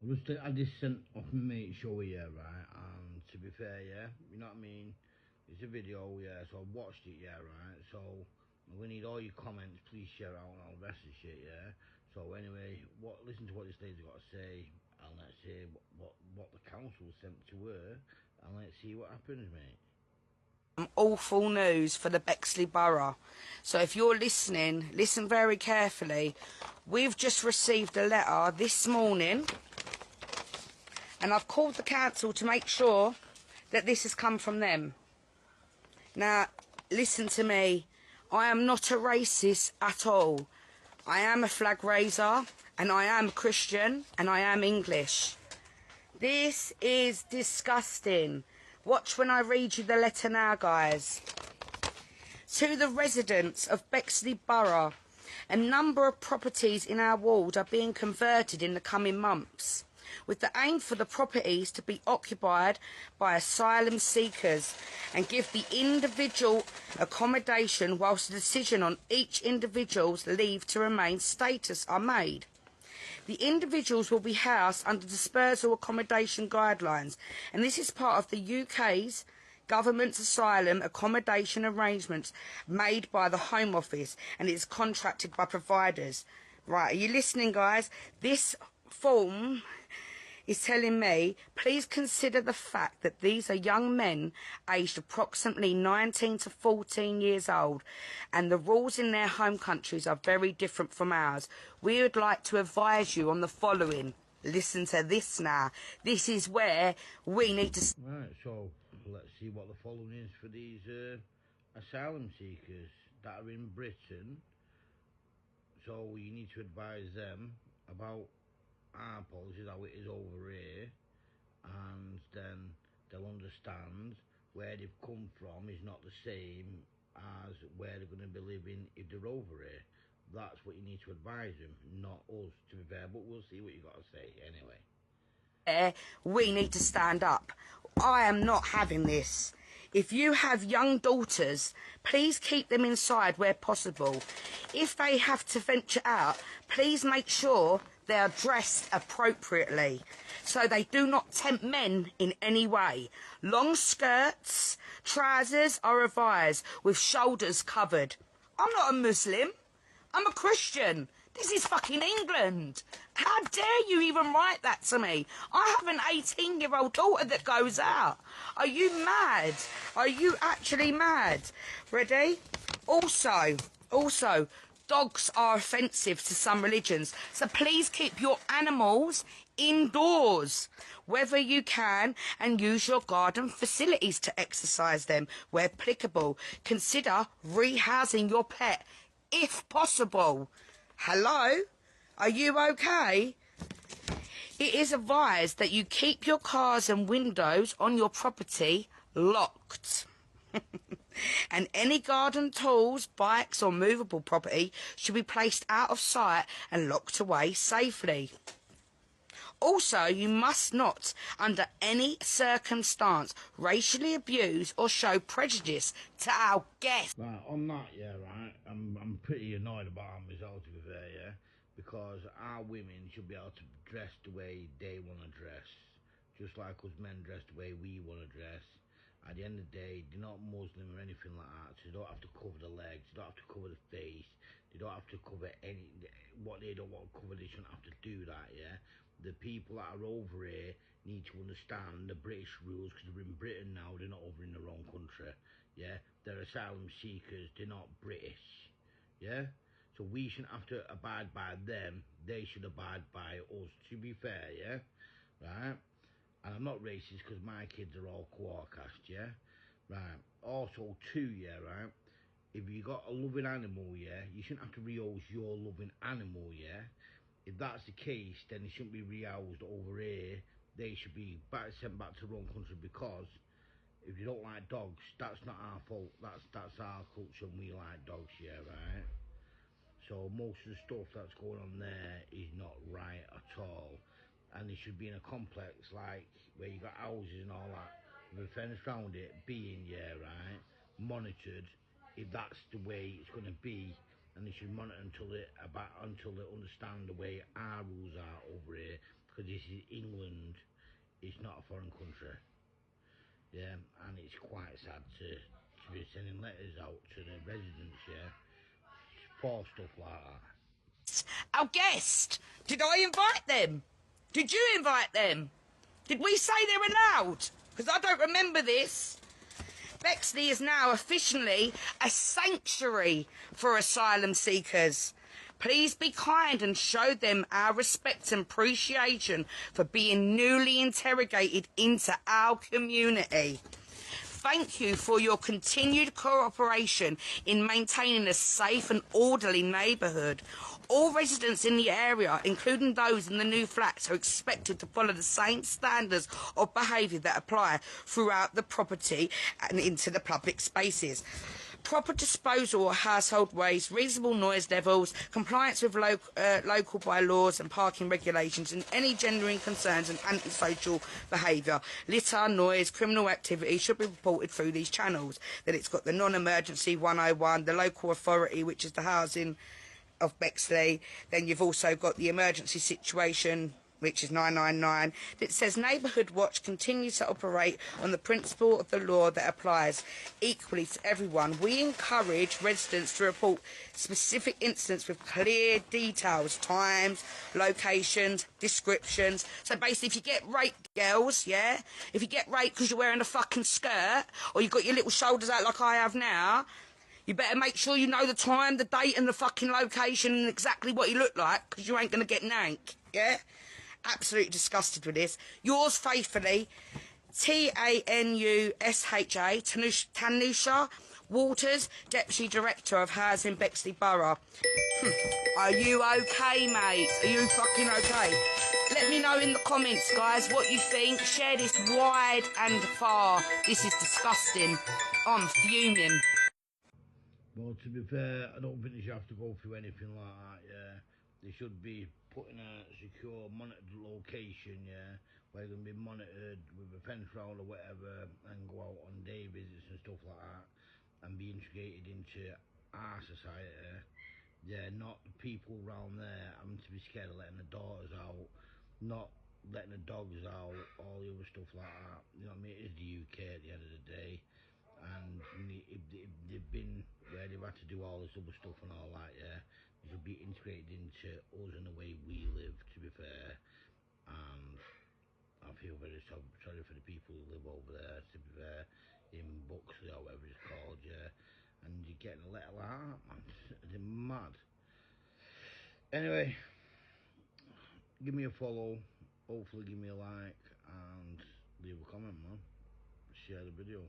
I just sent off my mate show, yeah, right? And to be fair, yeah, you know what I mean? It's a video, yeah, so I watched it, yeah, right? So we need all your comments, please share out and all the rest of the shit, yeah? So anyway, listen to what this lady's got to say, and let's see what the council sent to her, and let's see what happens, mate. Awful news for the Bexley Borough. So if you're listening, listen very carefully. We've just received a letter this morning, and I've called the council to make sure that this has come from them. Now, listen to me. I am not a racist at all. I am a flag raiser, and I am Christian, and I am English. This is disgusting. Watch when I read you the letter now, guys. To the residents of Bexley Borough, a number of properties in our ward are being converted in the coming months, with the aim for the properties to be occupied by asylum seekers and give the individual accommodation whilst the decision on each individual's leave to remain status are made. The individuals will be housed under dispersal accommodation guidelines, and this is part of the UK's government's asylum accommodation arrangements made by the Home Office, and it is contracted by providers. Right, are you listening, guys? This form is telling me, please consider the fact that these are young men aged approximately 19 to 14 years old, and the rules in their home countries are very different from ours. We would like to advise you on the following. Listen to this now. This is where we need to... Right, so let's see what the following is for these asylum seekers that are in Britain. So you need to advise them about our policies, how it is over here, and then they'll understand where they've come from is not the same as where they're going to be living if they're over here. That's what you need to advise them, not us, to be fair, but we'll see what you got to say anyway. We need to stand up. I am not having this. If you have young daughters, please keep them inside where possible. If they have to venture out, please make sure they are dressed appropriately so they do not tempt men in any way. Long skirts, trousers are advised with shoulders covered. I'm not a Muslim. I'm a Christian. This is fucking England. How dare you even write that to me? I have an 18-year-old daughter that goes out. Are you mad? Are you actually mad? Ready? Also, dogs are offensive to some religions, so please keep your animals indoors, whether you can, and use your garden facilities to exercise them where applicable. Consider rehousing your pet if possible. Hello? Are you okay? It is advised that you keep your cars and windows on your property locked. And any garden tools, bikes or movable property should be placed out of sight and locked away safely. Also, you must not, under any circumstance, racially abuse or show prejudice to our guests. Right, on that, yeah, right, I'm pretty annoyed about our result, to be fair, yeah, because our women should be able to dress the way they want to dress, just like us men dress the way we want to dress. At the end of the day, they're not Muslim or anything like that, so they don't have to cover the legs, they don't have to cover the face, they don't have to cover what they don't want to cover, they shouldn't have to do that, yeah. The people that are over here need to understand the British rules, because they're in Britain now, they're not over in the wrong country, yeah. They're asylum seekers, they're not British, yeah. So we shouldn't have to abide by them, they should abide by us, to be fair, yeah, right. And I'm not racist because my kids are all Quarcast, yeah? Right. Also, too, yeah, right? If you got a loving animal, yeah, you shouldn't have to rehouse your loving animal, yeah? If that's the case, then they shouldn't be rehoused over here. They should be sent back to their own country, because if you don't like dogs, that's not our fault. That's our culture and we like dogs, yeah, right? So most of the stuff that's going on there is not right at all, and it should be in a complex like where you got houses and all that with a fence around it, being, yeah, right, monitored, if that's the way it's going to be. And they should monitor until they understand the way our rules are over here. because this is England, it's not a foreign country. Yeah, and it's quite sad to be sending letters out to the residents, yeah, for stuff like that. Our guest. Did I invite them? Did you invite them? Did we say they're allowed? Because I don't remember this. Bexley is now officially a sanctuary for asylum seekers. Please be kind and show them our respect and appreciation for being newly interrogated into our community. Thank you for your continued cooperation in maintaining a safe and orderly neighbourhood. All residents in the area, including those in the new flats, are expected to follow the same standards of behaviour that apply throughout the property and into the public spaces. Proper disposal of household waste, reasonable noise levels, compliance with local bylaws and parking regulations, and any genuine concerns and antisocial behaviour, litter, noise, criminal activity should be reported through these channels. Then it's got the non-emergency 101, the local authority, which is the housing of Bexley. Then you've also got the emergency situation, which is 999. It says Neighbourhood Watch continues to operate on the principle of the law that applies equally to everyone. We encourage residents to report specific incidents with clear details, times, locations, descriptions. So basically, if you get raped, girls, yeah, if you get raped because you're wearing a fucking skirt or you've got your little shoulders out like I have now, you better make sure you know the time, the date and the fucking location and exactly what you look like, because you ain't going to get nank, yeah? Absolutely disgusted with this. Yours faithfully, Tanusha, Tanusha Waters, Deputy Director of Housing Bexley Borough. Are you okay, mate? Are you fucking okay? Let me know in the comments, guys, what you think. Share this wide and far. This is disgusting. I'm fuming. Well, to be fair, I don't think they should have to go through anything like that, yeah. They should be put in a secure, monitored location, yeah, where they're going to be monitored with a fence round or whatever, and go out on day visits and stuff like that, and be integrated into our society. Yeah, not people around there having to be scared of letting the daughters out, not letting the dogs out, all the other stuff like that. You know what I mean? It is the UK at the end of the day. And if they've been where they've had to do all this other stuff and all that, yeah, they should be integrated into us and the way we live, to be fair. And I feel very sorry for the people who live over there, to be fair, in Buxley or whatever it's called, yeah. And you're getting a letter like that, man, they're mad. Anyway, give me a follow, hopefully give me a like, and leave a comment, man. Share the video.